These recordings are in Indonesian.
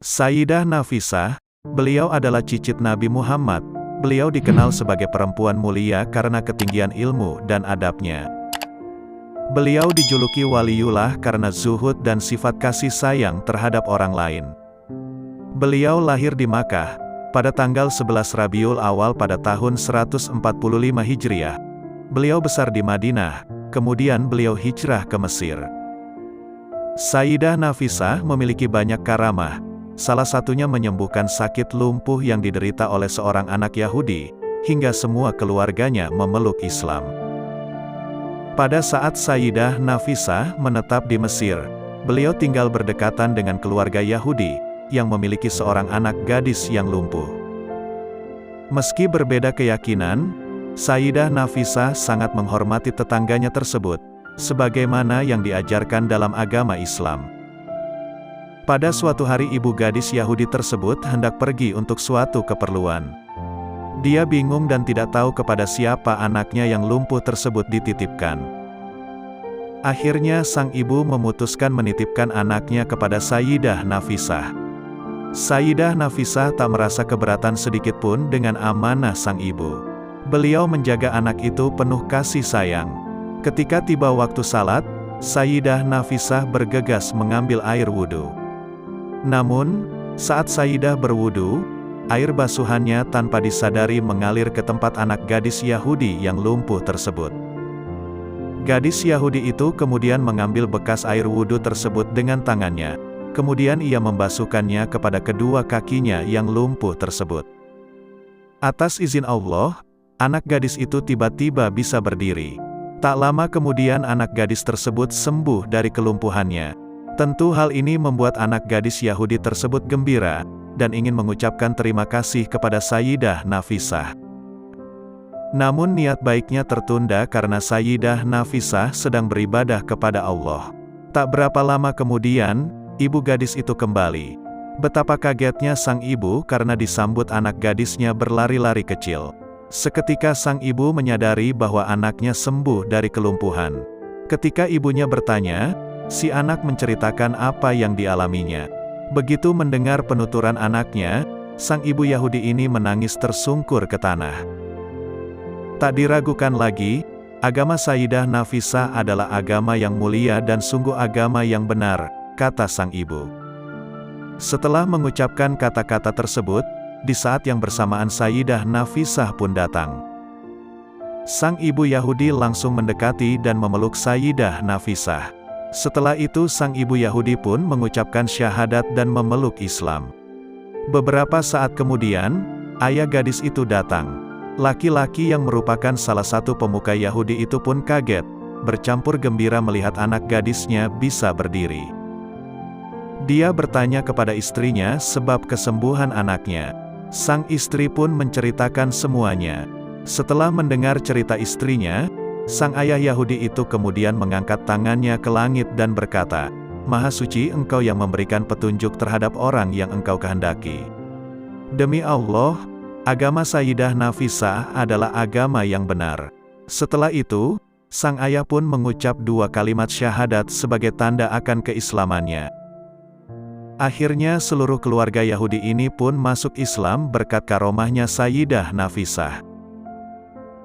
Sayyidah Nafisah, beliau adalah cicit Nabi Muhammad. Beliau dikenal sebagai perempuan mulia karena ketinggian ilmu dan adabnya. Beliau dijuluki waliullah karena zuhud dan sifat kasih sayang terhadap orang lain. Beliau lahir di Makkah, pada tanggal 11 Rabiul Awal pada tahun 145 Hijriah. Beliau besar di Madinah, kemudian beliau hijrah ke Mesir. Sayyidah Nafisah memiliki banyak karamah. Salah satunya menyembuhkan sakit lumpuh yang diderita oleh seorang anak Yahudi, hingga semua keluarganya memeluk Islam. Pada saat Sayyidah Nafisah menetap di Mesir, beliau tinggal berdekatan dengan keluarga Yahudi, yang memiliki seorang anak gadis yang lumpuh. Meski berbeda keyakinan, Sayyidah Nafisah sangat menghormati tetangganya tersebut, sebagaimana yang diajarkan dalam agama Islam. Pada suatu hari ibu gadis Yahudi tersebut hendak pergi untuk suatu keperluan. Dia bingung dan tidak tahu kepada siapa anaknya yang lumpuh tersebut dititipkan. Akhirnya sang ibu memutuskan menitipkan anaknya kepada Sayyidah Nafisah. Sayyidah Nafisah tak merasa keberatan sedikitpun dengan amanah sang ibu. Beliau menjaga anak itu penuh kasih sayang. Ketika tiba waktu salat, Sayyidah Nafisah bergegas mengambil air wudhu. Namun, saat Sayyidah berwudu, air basuhannya tanpa disadari mengalir ke tempat anak gadis Yahudi yang lumpuh tersebut. Gadis Yahudi itu kemudian mengambil bekas air wudhu tersebut dengan tangannya, kemudian ia membasuhkannya kepada kedua kakinya yang lumpuh tersebut. Atas izin Allah, anak gadis itu tiba-tiba bisa berdiri. Tak lama kemudian anak gadis tersebut sembuh dari kelumpuhannya. Tentu hal ini membuat anak gadis Yahudi tersebut gembira, dan ingin mengucapkan terima kasih kepada Sayyidah Nafisah. Namun niat baiknya tertunda karena Sayyidah Nafisah sedang beribadah kepada Allah. Tak berapa lama kemudian, ibu gadis itu kembali. Betapa kagetnya sang ibu karena disambut anak gadisnya berlari-lari kecil. Seketika sang ibu menyadari bahwa anaknya sembuh dari kelumpuhan. Ketika ibunya bertanya, si anak menceritakan apa yang dialaminya. Begitu mendengar penuturan anaknya, sang ibu Yahudi ini menangis tersungkur ke tanah. Tak diragukan lagi, agama Sayyidah Nafisah adalah agama yang mulia dan sungguh agama yang benar, kata sang ibu. Setelah mengucapkan kata-kata tersebut, di saat yang bersamaan Sayyidah Nafisah pun datang. Sang ibu Yahudi langsung mendekati dan memeluk Sayyidah Nafisah. Setelah itu sang ibu Yahudi pun mengucapkan syahadat dan memeluk Islam. Beberapa saat kemudian, ayah gadis itu datang. Laki-laki yang merupakan salah satu pemuka Yahudi itu pun kaget, bercampur gembira melihat anak gadisnya bisa berdiri. Dia bertanya kepada istrinya sebab kesembuhan anaknya. Sang istri pun menceritakan semuanya. Setelah mendengar cerita istrinya, sang ayah Yahudi itu kemudian mengangkat tangannya ke langit dan berkata, "Maha suci Engkau yang memberikan petunjuk terhadap orang yang Engkau kehendaki. Demi Allah, agama Sayyidah Nafisah adalah agama yang benar." Setelah itu, sang ayah pun mengucap dua kalimat syahadat sebagai tanda akan keislamannya. Akhirnya seluruh keluarga Yahudi ini pun masuk Islam berkat karomahnya Sayyidah Nafisah.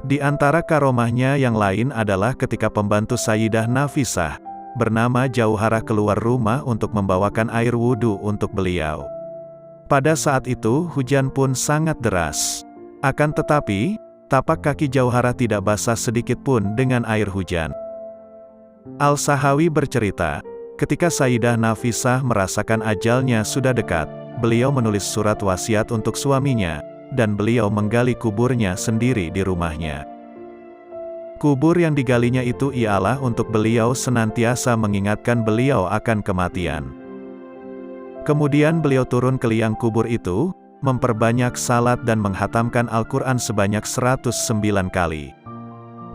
Di antara karomahnya yang lain adalah ketika pembantu Sayyidah Nafisah, bernama Jauharah keluar rumah untuk membawakan air wudhu untuk beliau. Pada saat itu hujan pun sangat deras. Akan tetapi, tapak kaki Jauharah tidak basah sedikit pun dengan air hujan. Al-Sahawi bercerita, ketika Sayyidah Nafisah merasakan ajalnya sudah dekat, beliau menulis surat wasiat untuk suaminya, dan beliau menggali kuburnya sendiri di rumahnya. Kubur yang digalinya itu ialah untuk beliau senantiasa mengingatkan beliau akan kematian. Kemudian beliau turun ke liang kubur itu, memperbanyak salat dan menghatamkan Al-Quran sebanyak 109 kali.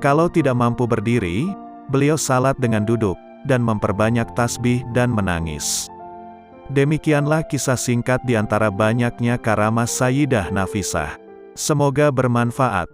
Kalau tidak mampu berdiri, beliau salat dengan duduk, dan memperbanyak tasbih dan menangis. Demikianlah kisah singkat di antara banyaknya karamah Sayyidah Nafisah. Semoga bermanfaat.